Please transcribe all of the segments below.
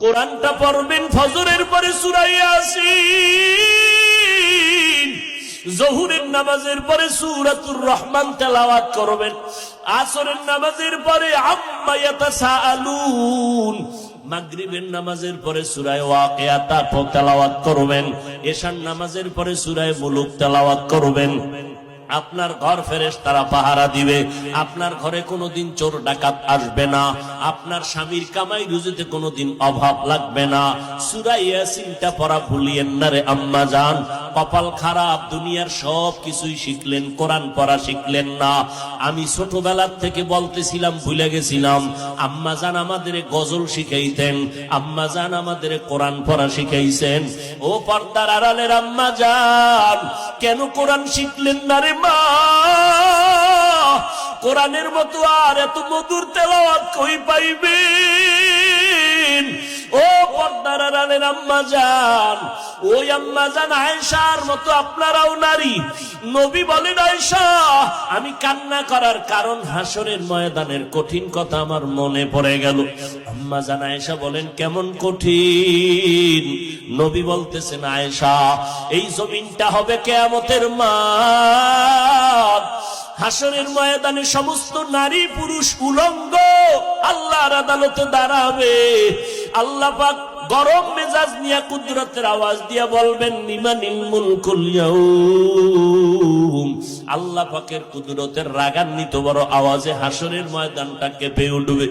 কোরআনটা পড়বেন ফজরের পরে সূরা ইয়াসিন, জোহরের নামাজের পরে সূরাতুর রহমান তেলাওয়াত করবেন, আসরের নামাজের পরে আম্মা ইয়াতাসাআলুন, মাগরিবের নামাজের পরে সূরা ওয়াকিয়া তেলাওয়াত করবেন, এশার নামাজের পরে সূরা মুলুক তেলাওয়াত করবেন। আপনার ঘর ফেরেশতারা পাহারা দিবে, আপনার ঘরে কোনোদিন চোর ডাকাত আসবে না, আপনার স্বামীর কামাই রুজিতে কোনোদিন অভাব লাগবে না। সূরা ইয়াসিনটা পড়া ভুলিয়েন না রে আম্মা জান। কপাল খারাপ, দুনিয়ার সব কিছুই শিখলেন, কোরআন পড়া শিখলেন না। আমি ছোটবেলার থেকে বলতেছিলাম, ভুলে গেছিলাম, আম্মা জান আমাদের গজল শিখাইতেন, আম্মা জান আমাদের কোরআন পড়া শিখাইছেন। ও পর্দার আড়ালের আম্মা জান, কেন কোরআন শিখলেন না রে মা? কোরআনের মতো আর এত মধুর তেলাওয়াত কই পাইবেন? ও পর্দার আড়ালের আম্মা জান, ওই আম্মা জান আয়েশার মতো আপনারাও নারী। নবী বলেন, আয়েশা আমি কান্না করার কারণ হাসরের ময়দানের কঠিন কথা আমার মনে পড়ে গেল। আম্মা জান আয়েশা বলেন, কেমন কঠিন? নবী বলতেছেন, আয়েশা এই জমিনটা হবে কিয়ামতের মাঠ, হাসরের ময়দানে সমস্ত নারী পুরুষ উলঙ্গ আল্লাহর আদালতে দাঁড়াবে। আল্লাহ পাক গরম মেজাজ নিয়ে কুদরতের আওয়াজ দিয়া বলবেন, লিমানিল মুলকুল ইয়াউম। আল্লাহ পাকের কুদরতের রাগান্বিত বড় আওয়াজে হাসরের ময়দানটা কেঁপে উঠবে।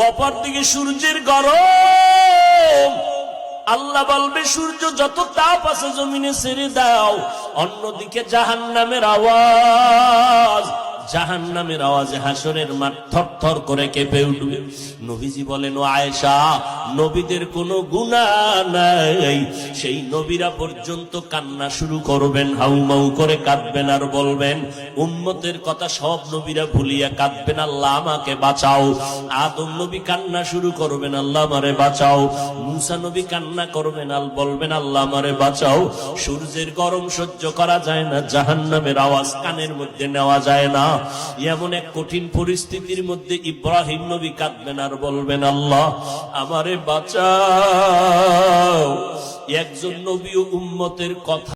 অপরদিকে সূর্যের গরম, আল্লাহ বলবে সূর্য যত তাপ আছে জমিনে ছেড়ে দাও। অন্যদিকে জাহান্নামের আওয়াজ, জাহান্নামের আওয়াজে হাসরের মাঠ থরথর করে কেঁপে উঠবে। নবীজি বলেন, ও আয়েশা নবীদের কোনো গুনাহ নাই, সেই নবীরা পর্যন্ত কান্না শুরু করবেন, হাউমাউ করে কাঁদবেন আর বলবেন, উম্মতের কথা সব নবীরা ভুলিয়া কাঁদবেন, আল্লাহ আমাকে বাঁচাও। আদম নবী কান্না শুরু করবেন, আল্লাহ আমারে বাঁচাও। মুসা নবী কান্না করবেন, আল বলবেন, আল্লাহ আমারে বাঁচাও। সূর্যের গরম সহ্য করা যায় না, জাহান্নামের আওয়াজ কানের মধ্যে নেওয়া যায় না। এমন এক কঠিন পরিস্থিতির মধ্যে ইব্রাহিম নবী কাঁদবেন আর বলবেন, আল্লাহ আমারে বাঁচাও। একজন নবী ও উম্মতের কথা